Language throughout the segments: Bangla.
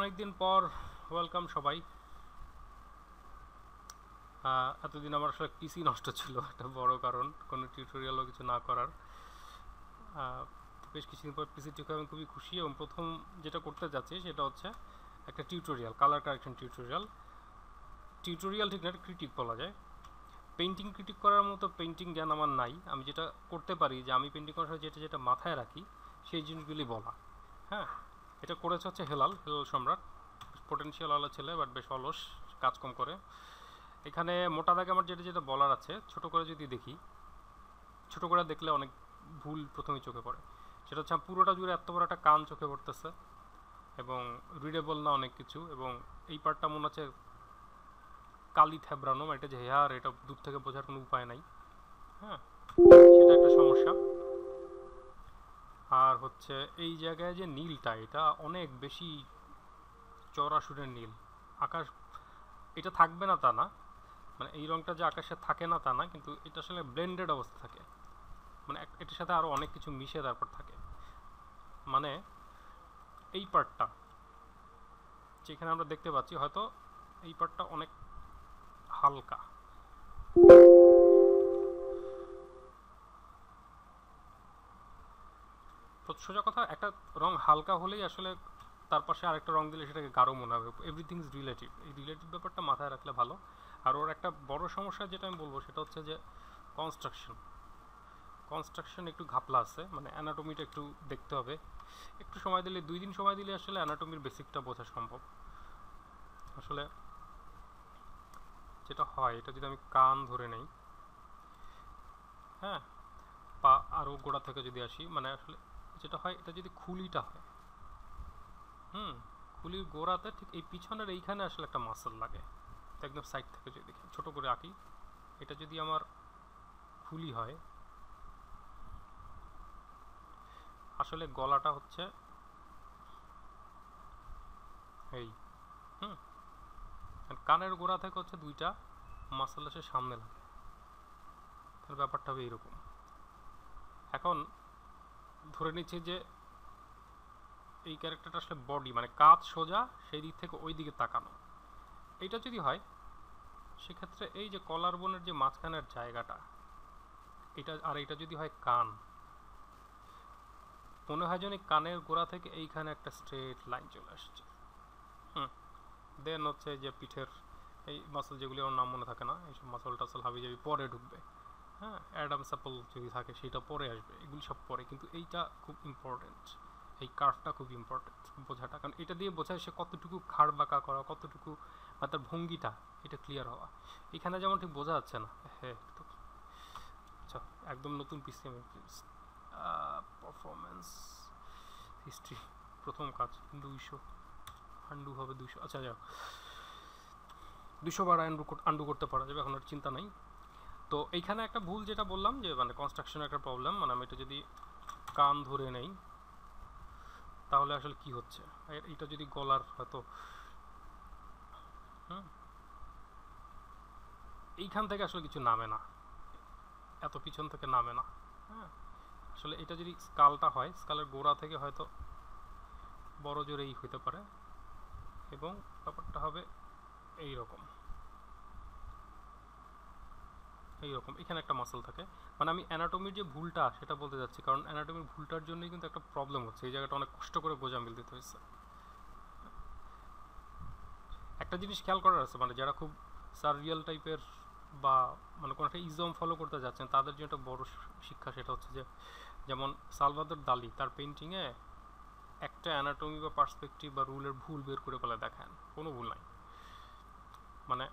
অনেকদিন পর ওয়েলকাম সবাই। এতদিন আমার আসলে পিসি নষ্ট ছিল, একটা বড় কারণ কোনো টিউটোরিয়ালও কিছু না করার। বেশ কিছুদিন পর পিসি ঠিক আমি খুবই খুশি, এবং প্রথম যেটা করতে যাচ্ছি সেটা হচ্ছে একটা tutorial, colour correction tutorial. Tutorial ঠিক না, ক্রিটিক বলা যায়। পেন্টিং ক্রিটিক করার মতো পেন্টিং জ্ঞান আমার নাই। আমি যেটা করতে পারি যে আমি পেন্টিং করার সময় যেটা যেটা মাথায় রাখি সেই জিনিসগুলি বলা। হ্যাঁ, এটা করেছে হচ্ছে হেলাল সম্রাট, পোটেনশিয়াল ওয়ালা ছেলে, বাট বেশ অলস, কাজ কম করে। এখানে মোটা দাগে আমার যেটা যেটা বলার আছে, ছোট করে যদি দেখি, ছোট করে দেখলে অনেক ভুল প্রথমেই চোখে পড়ে। সেটা হচ্ছে পুরোটা জুড়ে এত বড় একটা কান চোখে পড়তেছে, এবং রিডেবল না অনেক কিছু, এবং এই পার্টটা মনে হচ্ছে কালি থ্যাবড়ানো, এটা যে হেয়ার, এটা দূর থেকে বোঝার কোনো উপায় নাই। হ্যাঁ, সেটা একটা সমস্যা। আর হচ্ছে এই জায়গায় যে নীলটা, এটা অনেক বেশি চড়া সুরের নীল। আকাশ, এটা থাকবে না তা না, মানে এই রংটা যে আকাশে থাকে না তা না, কিন্তু এটা আসলে ব্লেন্ডেড অবস্থা থাকে, মানে এটার সাথে আরও অনেক কিছু মিশে তারপর থাকে। মানে এই পার্টটা যেখানে আমরা দেখতে পাচ্ছি, হয়তো এই পার্টটা অনেক হালকা। সোজা কথা, একটা রং হালকা হলেই আসলে তার পাশে আরেকটা রং দিলে সেটাকে গাঢ় মনে হবে। এভরিথিং ইজ রিলেটিভ, এই রিলেটিভ ব্যাপারটা মাথায় রাখলে ভালো। আর ওর একটা বড় সমস্যা যেটা আমি বলবো সেটা হচ্ছে যে কনস্ট্রাকশন একটু ঘাপলা আছে, মানে অ্যানাটমিটা একটু দেখতে হবে। একটু সময় দিলে, 2 দিন সময় দিলে আসলে অ্যানাটমির বেসিকটা বোঝা সম্ভব। আসলে যেটা হয়, এটা যদি আমি কান ধরে নেই, হ্যাঁ, পা আরও গোড়া থেকে যদি আসি, মানে আসলে যেটা হয়, এটা যদি খুলিটা হয়, খুলির গোড়াতে ঠিক এই পিছনের এইখানে আসলে একটা মাসল লাগে। একদম সাইড থেকে যদি দেখি, ছোট করে আঁকি, এটা যদি আমার খুলি হয়, আসলে গলাটা হচ্ছে এই, কানের গোড়া থেকে হচ্ছে 2টা মাসল এসে সামনে লাগে, তার ব্যাপারটা হবে এইরকম। এখন ধরে নিচ্ছি যে এই ক্যারেক্টারটা আসলে বডি, মানে কাঁধ সোজা, সেই দিক থেকে ওই দিকে তাকানো। এইটা যদি হয়, সেক্ষেত্রে এই যে কলার বোনের যে মাঝখানের জায়গাটা, এটা আর এটা যদি হয় কান, মনে হয় যেন কানের গোড়া থেকে এইখানে একটা স্ট্রেট লাইন চলে আসছে। দেন হচ্ছে যে পিঠের এই মাসল, যেগুলি আমার নাম মনে থাকে না, এইসব মাসল টাসল হাবি যাবি পরে ঢুকবে। হ্যাঁ, অ্যাডাম স্যাপল যদি থাকে সেটা পরে আসবে, এগুলি সব পরে। কিন্তু এইটা খুব ইম্পর্টেন্ট, এই কার্ভটা খুব ইম্পর্টেন্ট বোঝাটা, কারণ এটা দিয়ে বোঝায় সে কতটুকু খাড় বাঁকা করা, কতটুকু বা তার ভঙ্গিটা এটা ক্লিয়ার হওয়া। এখানে যেমন ঠিক বোঝা যাচ্ছে না। হ্যাঁ, আচ্ছা, একদম নতুন পিসি আমি, পারফরমেন্স হিস্ট্রি, প্রথম কাজ 200, আন্ডু হবে 200। আচ্ছা যাও, 200 বার আন্ডু করতে পারা যাবে, এখন আর চিন্তা নাই। তো এইখানে একটা ভুল যেটা বললাম, যে মানে কনস্ট্রাকশনের একটা প্রবলেম, মানে আমি এটা যদি কান ধরে নেই, তাহলে আসলে কি হচ্ছে, এটা যদি গলার হয়তো এইখান থেকে আসলে কিছু নামে না, এত পিছন থেকে নামে না। হ্যাঁ, আসলে এটা যদি স্কালটা হয়, স্কালের গোড়া থেকে হয়তো বড় জোরেই হইতে পারে, এবং ব্যাপারটা হবে এইরকম। এখানে একটা মাসল থাকে, মানে আমি অ্যানাটমির যে ভুলটা সেটা বলতে যাচ্ছি, কারণ অ্যানাটমির ভুলটার জন্যই কিন্তু একটা প্রবলেম হচ্ছে। এই জায়গাটা অনেক কষ্ট করে গোজামিল দিতে হয়েছে। একটা জিনিস খেয়াল করার আছে, মানে যারা খুব সার্রিয়াল টাইপের বা মানে কোনো একটা ইজম ফলো করতে যাচ্ছেন, তাদের জন্য একটা বড় শিক্ষা, সেটা হচ্ছে যে যেমন সালভাদর দালি তার পেন্টিংয়ে একটা অ্যানাটমি বা পার্সপেক্টিভ বা রুলের ভুল বের করে ফেলে দেখান, কোনো ভুল নাই। মানে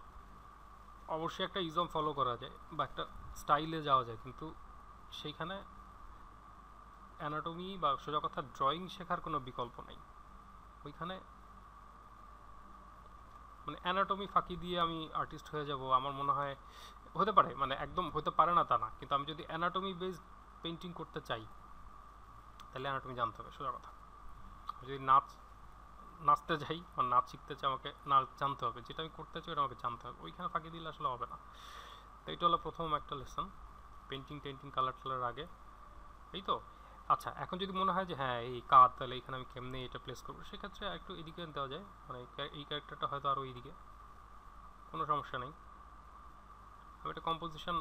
অবশ্যই একটা ইজম ফলো করা যায় বা একটা স্টাইলে যাওয়া যায়, কিন্তু সেইখানে অ্যানাটমি বা সোজা কথা ড্রয়িং শেখার কোনো বিকল্প নেই ওইখানে। মানে অ্যানাটমি ফাঁকি দিয়ে আমি আর্টিস্ট হয়ে যাব, আমার মনে হয় হতে পারে, মানে একদম হতে পারে না তা না, কিন্তু আমি যদি অ্যানাটমি বেসড পেন্টিং করতে চাই, তাহলে অ্যানাটমি জানতে হবে সোজা কথা। যদি নাচতে যাই বা নাচ শিখতে চাই, আমাকে নাচ জানতে হবে, যেটা আমি করতে চাই ওটা আমাকে জানতে হবে, ওইখানে ফাঁকি দিলে আসলে হবে না। তো এইটা হলো প্রথম একটা লেসন, পেন্টিং কালার টালার আগে। এই তো আচ্ছা, এখন যদি মনে হয় যে হ্যাঁ এই কাঁধ, তাহলে এখানে আমি কেমনে এটা প্লেস করবো, সেক্ষেত্রে একটু এদিকে দেওয়া যায়, মানে এই ক্যারেক্টারটা হয়তো আরও এইদিকে, কোনো সমস্যা নেই। আমি একটা কম্পোজিশন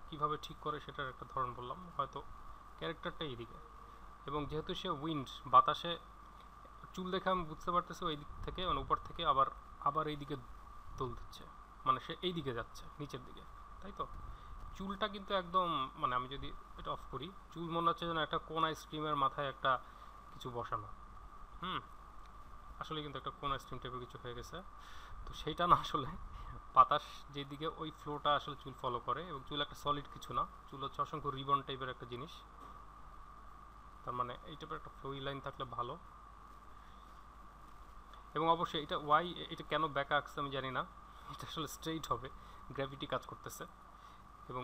কীভাবে ঠিক করে সেটার একটা ধরন বললাম, হয়তো ক্যারেক্টারটা এইদিকে, এবং যেহেতু সে উইন্ড, বাতাসে চুল দেখে আমি বুঝতে পারতেছি ওই দিক থেকে, মানে উপর থেকে আবার আবার এই দিকে দোল দিচ্ছে, মানে সে এই দিকে যাচ্ছে নিচের দিকে, তাই তো? চুলটা কিন্তু একদম, মানে আমি যদি এটা অফ করি, চুল মনে হচ্ছে যেন একটা কোন আইসক্রিমের মাথায় একটা কিছু বসানো। হুম, আসলে কিন্তু একটা কোন আইসক্রিম টাইপের কিছু হয়ে গেছে। তো সেইটা না, আসলে বাতাস যেদিকে ওই ফ্লোটা আসলে চুল ফলো করে, এবং চুল একটা সলিড কিছু না, চুল হচ্ছে অসংখ্য রিবন টাইপের একটা জিনিস। তার মানে এই টাইপের একটা ফ্লোই লাইন থাকলে ভালো। এবং অবশ্যই এটা ওয়াই, এটা কেন ব্যাক আঁকছে আমি জানি না, এটা আসলে স্ট্রেইট হবে, গ্র্যাভিটি কাজ করতেছে। এবং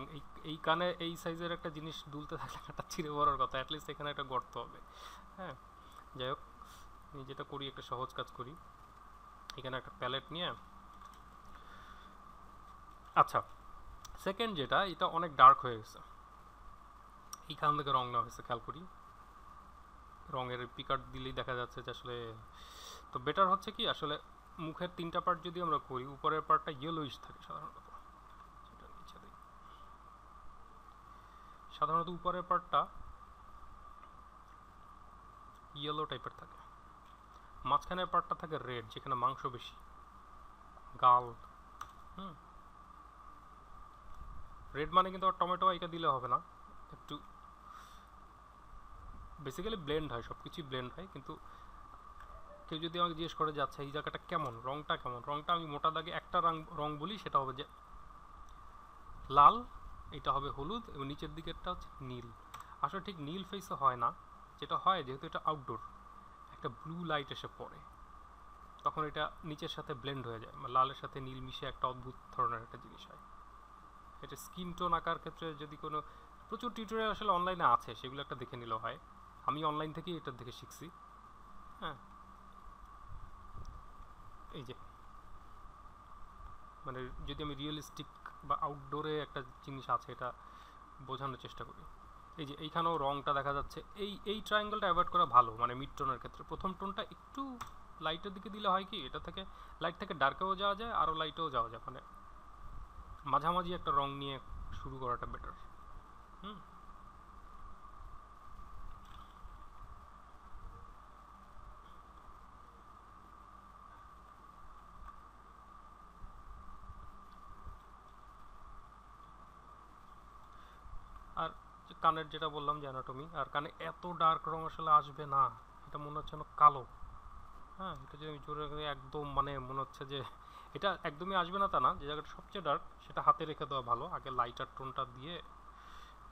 এই কানে এই সাইজের একটা জিনিস দুলতে থাকলে একটা ছিঁড়ে পড়ার কথা, অ্যাটলিস্ট এখানে একটা গর্ত হবে। হ্যাঁ, যাই হোক, আমি যেটা করি একটা সহজ কাজ করি, এখানে একটা প্যালেট নিয়ে, আচ্ছা সেকেন্ড যেটা, এটা অনেক ডার্ক হয়ে গেছে, এইখান থেকে রং নেওয়া হয়েছে, খেয়াল করি রঙের পিকার দিলেই দেখা যাচ্ছে যে আসলে, তো বেটার হচ্ছে কি আসলে মুখের তিনটা পার্ট যদি আমরা করি, উপরের পার্টটা ইয়েলোইশ থাকে সাধারণত, সেটা নিচে দিই, সাধারণত উপরের পার্টটা ইয়েলো টাইপের থাকে, মাঝখানের পার্টটা থাকে রেড, যেখানে মাংস বেশি, গাল। হুম, রেড মানে কিন্তু টমেটো এটা দিলে হবে না, একটু বেসিক্যালি ব্লেন্ড হয়, সব কিছুই ব্লেন্ড হয়। কিন্তু কেউ যদি আমাকে জিজ্ঞেস করে যে আচ্ছা এই জায়গাটা কেমন, রংটা কেমন, রংটা আমি মোটা দাগে একটা রং বলি, সেটা হবে যে লাল, এটা হবে হলুদ, এবং নিচের দিকেরটা হচ্ছে নীল। আসলে ঠিক নীল ফেসে হয় না, যেটা হয় যেহেতু এটা আউটডোর, একটা ব্লু লাইট এসে পড়ে, তখন এটা নিচের সাথে ব্লেন্ড হয়ে যায়, মানে লালের সাথে নীল মিশে একটা অদ্ভুত ধরনের একটা জিনিস হয়। এটা স্কিন টোন আঁকার ক্ষেত্রে যদি কোনো, প্রচুর টিউটোরিয়াল আসলে অনলাইনে আছে, সেগুলো একটা দেখে নিলেও হয়, আমি অনলাইন থেকেই এটা দেখে শিখছি। হ্যাঁ, এই যে মানে যদি আমি রিয়েলিস্টিক বা আউটডোরে একটা জিনিস আছে এটা বোঝানোর চেষ্টা করি, এই যে এইখানেও রংটা দেখা যাচ্ছে, এই ট্রায়াঙ্গেলটা অ্যাভয়েড করা ভালো, মানে মিড টোনের ক্ষেত্রে প্রথম টোনটা একটু লাইটের দিকে দিলে হয় কি, এটা থেকে লাইট থেকে ডার্কেও যাওয়া যায়, আরও লাইটেও যাওয়া যায়, মানে মাঝামাঝি একটা রং নিয়ে শুরু করাটা বেটার। হুম, আর কানের যেটা বললাম যে অ্যানাটমি, আর কানে এত ডার্ক রং আসলে আসবে না, এটা মনে হচ্ছে যেন কালো। হ্যাঁ, এটা যদি আমি জোরে একদম, মানে মনে হচ্ছে যে এটা একদমই আসবে না তা না, যে জায়গাটা সবচেয়ে ডার্ক সেটা হাতে রেখে দেওয়া ভালো, আগে লাইটার টোনটা দিয়ে।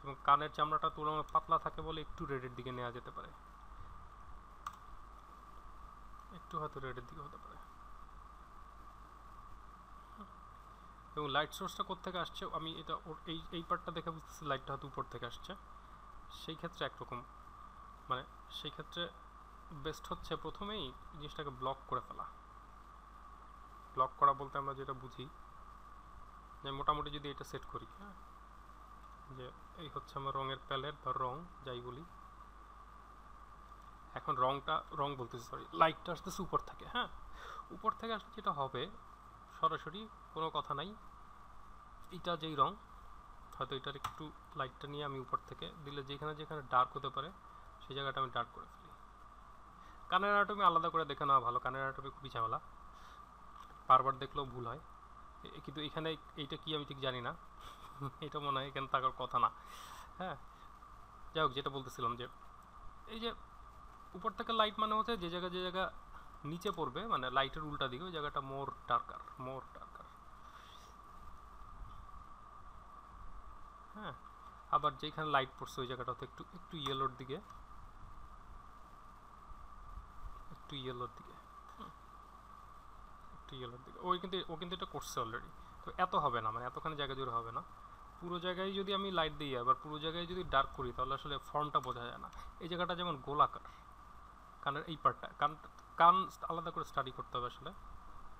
এবং কানের চামড়াটা তুলনামূলক পাতলা থাকে বলে একটু রেডের দিকে নেওয়া যেতে পারে, একটু হয়তো রেডের দিকে হতে পারে। এবং লাইট সোর্সটা কোত্থেকে আসছে, আমি এটা এই পার্টটা দেখে বুঝতেছি লাইটটা হয়তো উপর থেকে আসছে, সেই ক্ষেত্রে একরকম, মানে সেই ক্ষেত্রে বেস্ট হচ্ছে প্রথমেই জিনিসটাকে ব্লক করে ফেলা। ব্লক করা বলতে আমরা যেটা বুঝি, যে মোটামুটি যদি এটা সেট করি, হ্যাঁ, যে এই হচ্ছে আমার রঙের প্যালেট বা রং যাই বলি, এখন রং বলতেছি, সরি, লাইটটা আসতেছে উপর থেকে। হ্যাঁ, উপর থেকে আসলে যেটা হবে, সরাসরি কোনো কথা নাই, এটা যেই রং, হয়তো এটার একটু লাইটটা নিয়ে আমি উপর থেকে দিলে যেখানে যেখানে ডার্ক হতে পারে সেই জায়গাটা আমি ডার্ক করে ফেলি। কানের অ্যানাটমি আলাদা করে দেখে নেওয়া ভালো, কানের অ্যানাটমি খুবই ঝামেলা, বারবার দেখলেও ভুল হয়। কিন্তু এখানে এইটা কি আমি ঠিক জানি না, এটা মনে হয় এখানে থাকার কথা না। হ্যাঁ, যাই হোক, যেটা বলতেছিলাম যে এই যে উপর থেকে লাইট মানে হচ্ছে যে জায়গা নিচে পড়বে, মানে লাইটের উল্টা দিকে, ওই জায়গাটা মোর ডার্কার। হ্যাঁ, আবার যেখানে লাইট পড়ছে ওই জায়গাটা একটু একটু ইয়েলোর দিকে, একটু ইয়েলোর দিকে, একটু ইয়েলোর দিকে। ও কিন্তু এটা করছে অলরেডি, তো এত হবে না, মানে এতখানি জায়গা জুড়ে হবে না। পুরো জায়গায় যদি আমি লাইট দিই, আবার পুরো জায়গায় যদি ডার্ক করি, তাহলে আসলে ফর্মটা বোঝা যায় না। এই জায়গাটা যেমন গোলাকার, কানের এই পার্টটা, কান আলাদা করে স্টাডি করতে হবে, আসলে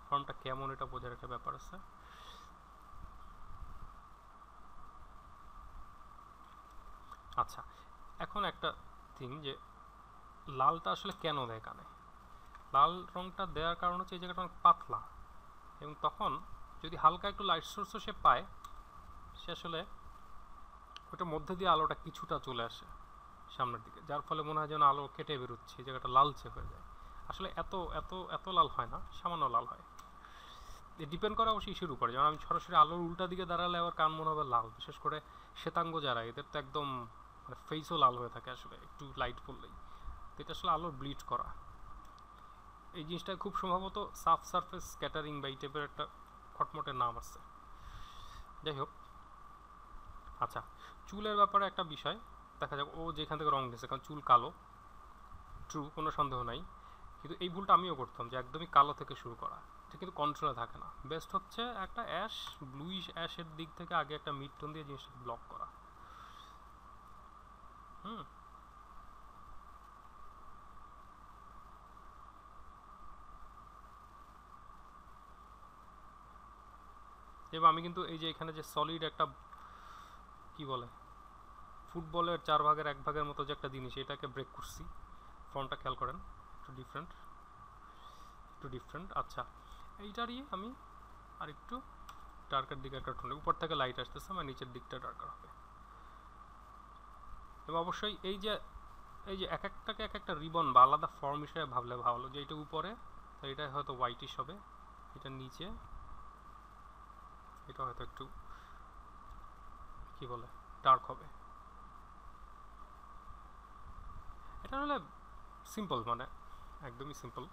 ফর্মটা কেমন এটা বোঝার একটা ব্যাপার আছে। আচ্ছা, এখন একটা থিং যে লালটা আসলে কেন দেয় কানে। লাল রঙটা দেওয়ার কারণ হচ্ছে এই জায়গাটা অনেক পাতলা, এবং তখন যদি হালকা একটু লাইট সোর্সও সে পায়, সে আসলে ওটার মধ্যে দিয়ে আলোটা কিছুটা চলে আসে সামনের দিকে, যার ফলে মনে হয় যেন আলো কেটে বেরোচ্ছে, এই জায়গাটা লালচে হয়ে যায়। আসলে এত এত এত লাল হয় না, সামান্য লাল হয়। ডিপেন্ড করে অবশ্যই ইস্যুর উপরে। যেমন আমি সরাসরি আলোর উল্টা দিকে দাঁড়ালে আবার কান মনে হবে লাল, বিশেষ করে শ্বেতাঙ্গ যারা, এদের তো একদম মানে ফেসও লাল হয়ে থাকে আসলে একটু লাইট পড়লেই। তো এটা আসলে আলোর ব্লিড করা। এই জিনিসটা খুব সম্ভবত সাফ সারফেস স্ক্যাটারিং বা এই টাইপের একটা খটমটের নাম আছে। যাই হোক, আচ্ছা, চুলের ব্যাপারে একটা বিষয় দেখা যাক, ও যেখান থেকে রং দিয়েছে, কারণ চুল কালো, ট্রু, কোনো সন্দেহ নাই। কিন্তু এই ভুলটা আমিও করতাম যে একদমই কালো থেকে শুরু করা, এটা কিন্তু কন্ট্রোলে থাকে না। বেস্ট হচ্ছে একটা অ্যাশ, ব্লুইশ অ্যাশের দিক থেকে আগে একটা মিড টোন দিয়ে জিনিসটা ব্লক করা। হুম, এবং আমি কিন্তু এই যে এখানে যে সলিড একটা কি বলে ফুটবলের 4 ভাগের 1 ভাগের মতো যে একটা জিনিস, এটাকে ব্রেক করছি। ফর্মটা খেয়াল করেন, একটু ডিফারেন্ট, একটু ডিফারেন্ট। আচ্ছা, এইটারই আমি আর একটু ডার্কের দিকে একটা টোন, উপর থেকে লাইট আসতেছে, আমার নিচের দিকটা ডার্কার হবে। এবং অবশ্যই এই যে এক একটাকে এক একটা রিবন বা আলাদা ফর্ম হিসেবে ভাবলে ভালো, যে এটা উপরে এটা হয়তো হোয়াইটিশ হবে, এটা নিচে এটা হয়তো একটু কি বলে ডার্ক হবে। এটা হলে সিম্পল, মানে একদমই সিম্পল।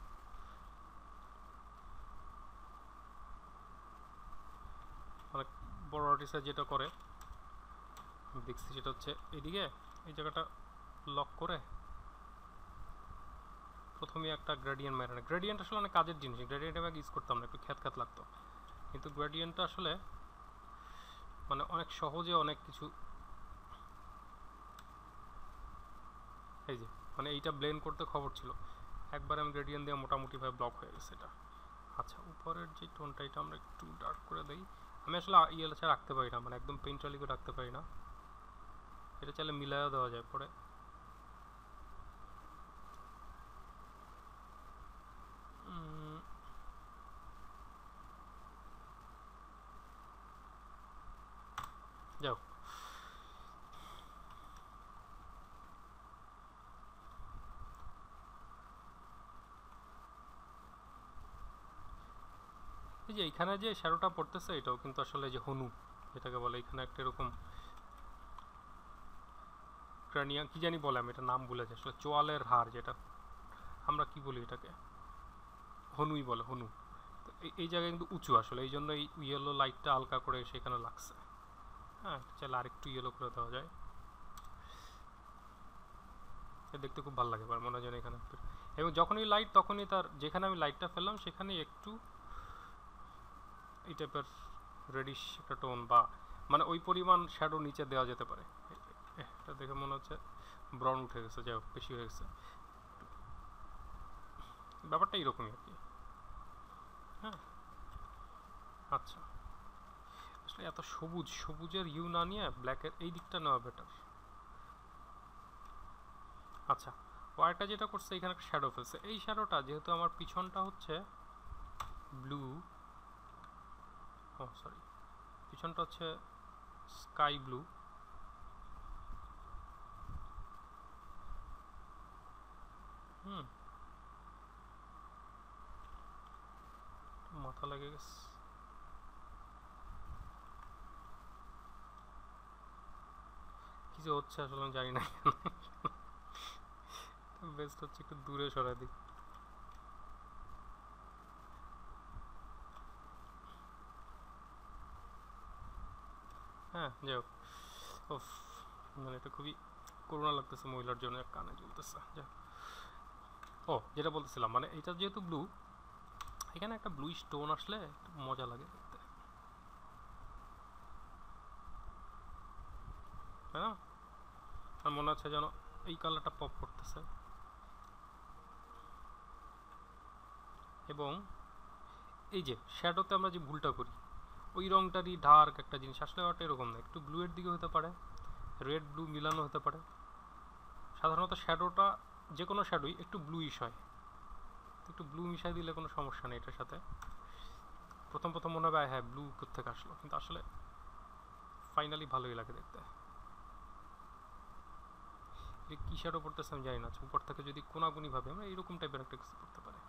অনেক বড় আর্টিস্টরা যেটা করে আমি দেখছি, সেটা হচ্ছে এদিকে এই জায়গাটা লক করে প্রথমে একটা গ্রেডিয়েন্ট মেরে নেয়। গ্রেডিয়েন্ট আসলে অনেক কাজের জিনিস, গ্রেডিয়েন্ট আমি ইউজ করতাম না, একটু খ্যাত খ্যাত লাগতো, কিন্তু গ্রেডিয়েন্টটা আসলে মানে অনেক সহজে অনেক কিছু, এই যে মানে এইটা ব্লেন্ড করতে খবর ছিল, একবার আমি গ্রেডিয়েন্ট দিয়ে মোটামুটিভাবে ব্লক হয়ে গেছে এটা। আচ্ছা, উপরের যে টোনটা এটা আমরা একটু ডার্ক করে দিই। আমি আসলে ইয়েলে রাখতে পারি না, মানে একদম পেইন্টালিকে রাখতে পারি না, এটা চাইলে মিলাইও দেওয়া যায় পরে। যাও, এই যে এখানে যে শ্যাডোটা পড়তেছে এটাও কিন্তু আসলে যে হনু যেটাকে বলে, এখানে একটা এরকম ক্রানিয়া কি জানি বলে, আমি এটা নাম ভুলে যাই আসলে, চোয়ালের হাড় যেটা আমরা কি বলি এটাকে, হনুই বলে, হনু। তো এই জায়গায় কিন্তু উঁচু আসলে, এই জন্য এই ইয়েলো লাইটটা হালকা করে সেখানে লাগছে। হ্যাঁ, চাইলে আরেকটু ইয়েলো করে দেওয়া যায়, দেখতে খুব ভালো লাগে, মনে হয় যেন এখানে। এবং যখনই লাইট তখনই তার যেখানে আমি লাইটটা ফেললাম সেখানে একটু এই টাইপের রেডিশ একটা টোন, বা মানে ওই পরিমাণ শ্যাডো নিচে দেওয়া যেতে পারে। এটা দেখে মনে হচ্ছে ব্রাউন উঠে গেছে, যাই হোক বেশি হয়ে গেছে, ব্যাপারটা এইরকমই আর কি। হ্যাঁ, আচ্ছা, আসলে এত সবুজের ইউ না নিয়ে ব্ল্যাকের এই দিকটা নেওয়া বেটার। আচ্ছা, ওয়ারটা যেটা করছে এখানে একটা শ্যাডো ফেলছে, এই শ্যাডোটা যেহেতু আমার পিছনটা হচ্ছে ব্লু, ও সরি, পিছনটা হচ্ছে স্কাই ব্লু, মাথা লেগে গেছে, কি যে হচ্ছে আসলে আমি জানি না। বেস্ট হচ্ছে একটু দূরে সরাই দিই। হ্যাঁ, যাই হোক, মানে এটা খুবই করুণা লাগতেছে মহিলার জন্য, কানে জ্বলতেছে। ও, যেটা বলতেছিলাম, মানে এটা যেহেতু ব্লু, এখানে একটা ব্লু স্টোন আসলে মজা লাগে দেখতে, তাই না? আর মনে হচ্ছে যেন এই কালারটা পপ করতেছে। এবং এই যে শ্যাডোতে আমরা যে ভুলটা করি, ওই রংটারই ডার্ক একটা জিনিস আসলে ওটা এরকম না, একটু ব্লু এর দিকে হতে পারে, রেড ব্লু মিলানো হতে পারে, সাধারণত শ্যাডোটা যে কোনো শ্যাডোই একটু ব্লুইশ হয়, একটু ব্লু মিশাই দিলে কোনো সমস্যা নেই এটার সাথে। প্রথম প্রথম মনে হবে হ্যাঁ ব্লু কোত্থেকে আসলো, কিন্তু আসলে ফাইনালি ভালোই লাগে দেখতে। কি শ্যাডো পড়তেছে আমি জানি না, উপর থেকে যদি কোনাগুনি ভাবে আমরা এইরকম টাইপের একটা কিছু করতে পারে।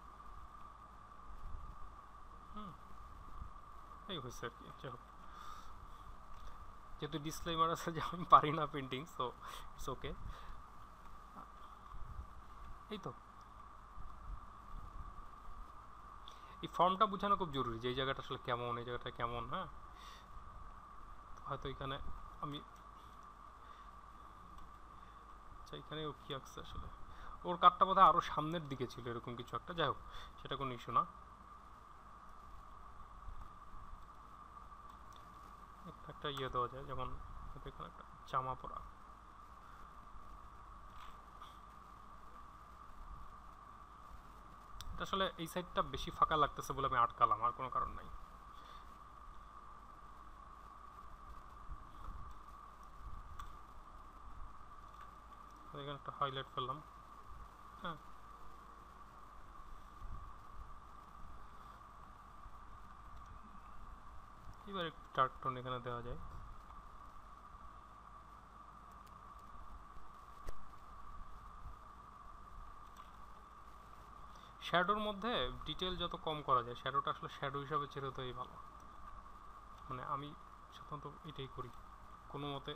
এই হয়েছে আর কি। যাই হোক, যেহেতু ডিসক্লেমার আছে যে আমি পারি না পেন্টিং, সো ইটস ওকে। এই তো এই ফর্মটা বোঝানো খুব জরুরি, যে এই জায়গাটা আসলে কেমন, এই জায়গাটা কেমন। হ্যাঁ, হয়তো এখানে আমি এখানে ও কি আঁকছে আসলে, ওর কাঠটা বোধহয় আরও সামনের দিকে ছিল এরকম কিছু একটা। যাই হোক, সেটা কোনো ইস্যু না। একটা ইয়ে দেওয়া যায়, যেমন এখানে একটা জামা পরা। এটা আসলে এই সাইডটা বেশি ফাঁকা লাগতেছে বলে আমি আটকালাম, আর কোনো কারণ নাই। এখানে একটা হাইলাইট ফেললাম। হ্যাঁ, এবার একটু ডার্ক টোন এখানে দেওয়া যায়। শ্যাডোর মধ্যে ডিটেল যত কম করা যায়, শ্যাডোটা আসলে শ্যাডো হিসাবে ছেড়ে দেওয়াই ভালো। মানে আমি সাধারণত এটাই করি, কোনো মতে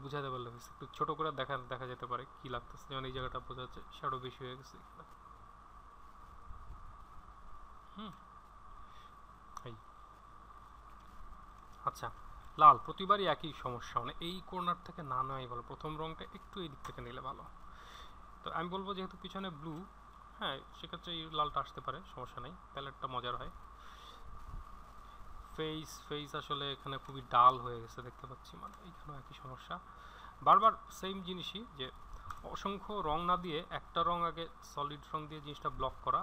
বুঝাতে পারলে হয়েছে। একটু ছোটো করে দেখা যেতে পারে কি লাগতেছে, যেমন এই জায়গাটা বোঝা যাচ্ছে শ্যাডো বেশি হয়ে গেছে। এই আচ্ছা, লাল প্রতিবারই একই সমস্যা, মানে এই কর্নার থেকে না নেওয়াই ভালো, প্রথম রঙটা একটু এই দিক থেকে নিলে ভালো। তো আমি বলবো যেহেতু পিছনে ব্লু, হ্যাঁ সেক্ষেত্রে এই লালটা আসতে পারে, সমস্যা নেই, প্যালেটটা মজার হয়। ফেস আসলে এখানে খুবই ডাল হয়ে গেছে দেখতে পাচ্ছি, মানে এইখানেও একই সমস্যা, বারবার সেম জিনিসই, যে অসংখ্য রং না দিয়ে একটা রং আগে সলিড রং দিয়ে জিনিসটা ব্লক করা,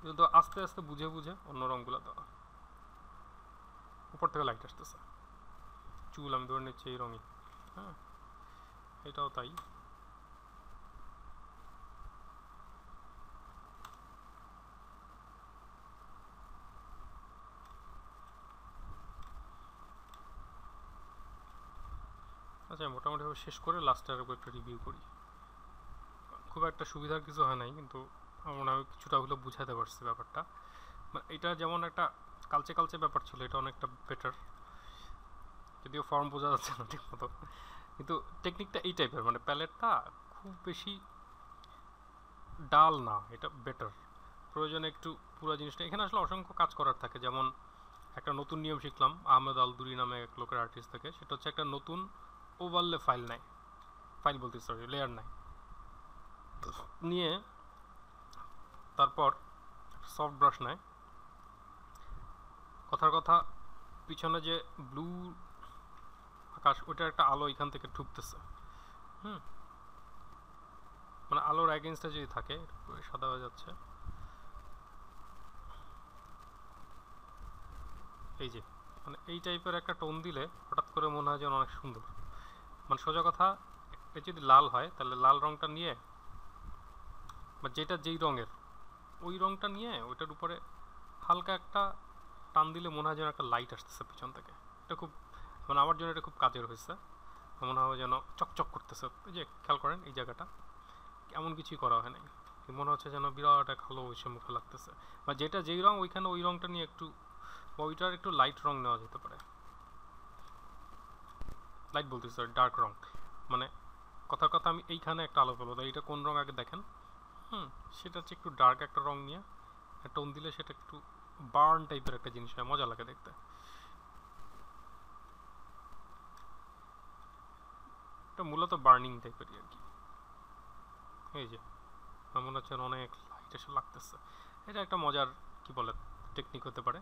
কিন্তু আস্তে আস্তে বুঝে বুঝে অন্য রঙগুলো দেওয়া। উপর থেকে লাইট আসতেছে, চুল আমি ধরে নিচ্ছি এই রঙই। হ্যাঁ, এটাও তাই। আচ্ছা, মোটামুটিভাবে শেষ করে লাস্টের উপর একটা রিভিউ করি। খুব একটা সুবিধার কিছু হয় নাই, কিন্তু আমার মনে হয় কিছুটা হলেও বুঝাতে পারছি ব্যাপারটা। এটা যেমন একটা কালচে কালচে ব্যাপার ছিল, এটা অনেকটা বেটার, যদিও ফর্ম বোঝা যাচ্ছে না ঠিক মতো, কিন্তু টেকনিকটা এই টাইপের, মানে প্যালেটটা খুব বেশি ডাল না, এটা বেটার। প্রয়োজনে একটু পুরো জিনিসটা, এখানে আসলে অসংখ্য কাজ করার থাকে। যেমন একটা নতুন নিয়ম শিখলাম আহমেদ আলদুরি নামে এক লোকের আর্টিস্ট থেকে, সেটা হচ্ছে একটা নতুন ওভারলে ফাইল বলতে সরি লেয়ার নেয়, নিয়ে তারপর সফট ব্রাশ নেয়, কথার কথা পিছনে যে ব্লু আকাশ, ওইটার একটা আলো এখান থেকে ঢুকতেছে। মানে আলোর অ্যাগেন্স্টে যদি থাকে সাদা হয়ে যাচ্ছে, এই যে মানে এই টাইপের একটা টোন দিলে হঠাৎ করে মনে হয় যেন অনেক সুন্দর। মানে সোজা কথা, এটা যদি লাল হয় তাহলে লাল রঙটা নিয়ে, বা যেটা যেই রঙের ওই রঙটা নিয়ে ওইটার উপরে হালকা একটা টান দিলে মনে হয় যেন একটা লাইট আসতেছে পিছন থেকে। এটা খুব, মানে আমার জন্য এটা খুব কাজের হয়েছে, মনে হয় যেন চকচক করতেছে। এই যে খেয়াল করেন এই জায়গাটা এমন কিছুই করা হয় নাই, মনে হচ্ছে যেন বিরাট এক আলো এসে মুখে লাগতেছে। বা যেটা যেই রঙ ওইখানে ওই রঙটা নিয়ে একটু, ওইটার একটু লাইট রং নেওয়া যেতে পারে। লাইট বলতেছি সরি, ডার্ক রং। মানে কথার কথা আমি এইখানে একটা আলো পেলো, এইটা কোন রং আগে দেখেন, সেটা হচ্ছে একটু ডার্ক একটা রং নিয়ে টোন দিলে সেটা একটু বার্ন টাইপের একটা জিনিস হয়, মজা লাগে দেখতে। এটা মূলত বার্নিং টাইপেরই আর কি। এই যে মনে হচ্ছে অনেক লাইট এসে লাগতেছে, এটা একটা মজার কি বলে টেকনিক হতে পারে।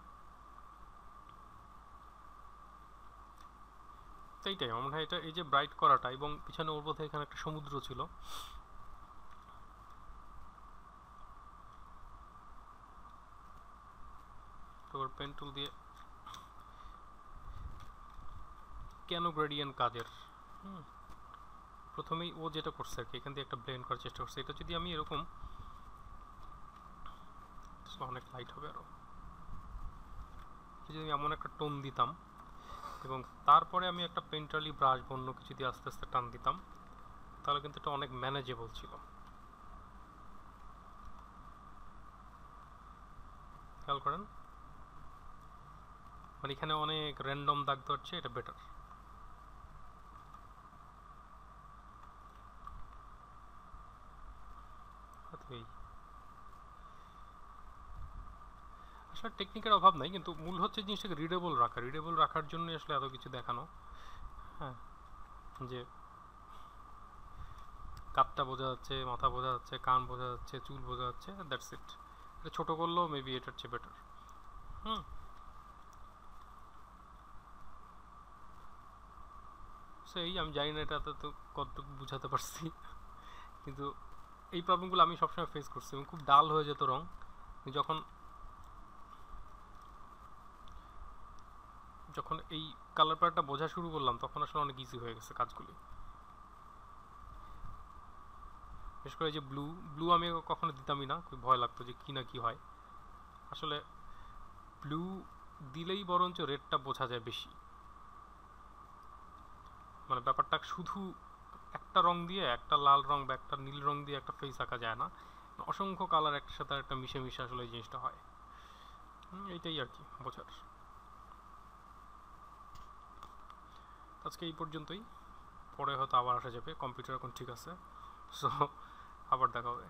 এইটাই আমার মনে হয়, এটা এই যে ব্রাইট করাটা, এবং পিছনে ওর বোধহয় এখানে একটা সমুদ্র ছিল, তারপর পেন টুল দিয়ে কেন গ্রেডিয়েন্ট কাজের, প্রথমেই ও যেটা করছে আর কি, এখান দিয়ে একটা ব্লেন্ড করার চেষ্টা করছে। এটা যদি আমি এরকম, অনেক লাইট হবে আরও, যদি আমি এমন একটা টোন দিতাম এবং তারপরে আমি একটা পেন্টারলি ব্রাশ বন্য কিছু দিয়ে আস্তে আস্তে টান দিতাম, তাহলে কিন্তু এটা অনেক ম্যানেজেবল ছিল। খেয়াল করেন, মানে এখানে অনেক র্যান্ডম দাগ ধরছে, এটা বেটার। আসলে টেকনিকের অভাব নাই, কিন্তু মূল হচ্ছে জিনিসটাকে রিডেবল রাখা। রিডেবল রাখার জন্য আসলে এত কিছু দেখানো, হ্যাঁ, যে কাপটা বোঝা যাচ্ছে, মাথা বোঝা যাচ্ছে, কান বোঝা যাচ্ছে, চুল বোঝা যাচ্ছে, দ্যাটস ইট। এটা ছোটো করলেও মেবি এটার চেয়ে বেটার। হুম, সেই আমি জানি না এটা তো কতটুকু বুঝাতে পারছি, কিন্তু এই প্রবলেমগুলো আমি সবসময় ফেস করছি এবং খুব ডাল হয়ে যেত রং। যখন যখন এই কালার প্যালেটটা বোঝা শুরু করলাম তখন আসলে অনেক ইজি হয়ে গেছে কাজগুলি। বিশেষ করে যে ব্লু ব্লু আমি কখনো দিতামই না, খুব ভয় লাগতো যে কি না কি হয়। আসলে ব্লু দিলেই বরঞ্চ রেডটা বোঝা যায় বেশি। মানে ব্যাপারটা শুধু একটা রং দিয়ে, একটা লাল রং বা একটা নীল রং দিয়ে একটা ফেস আঁকা যায় না, অসংখ্য কালার একটার সাথে একটা মিশে মিশে আসলে এই জিনিসটা হয়। এইটাই আর কি বোঝার। আজকে এই পর্যন্তই, পরে হয়তো আবার আসা যাবে, কম্পিউটার এখন ঠিক আছে, সো আবার দেখা হবে।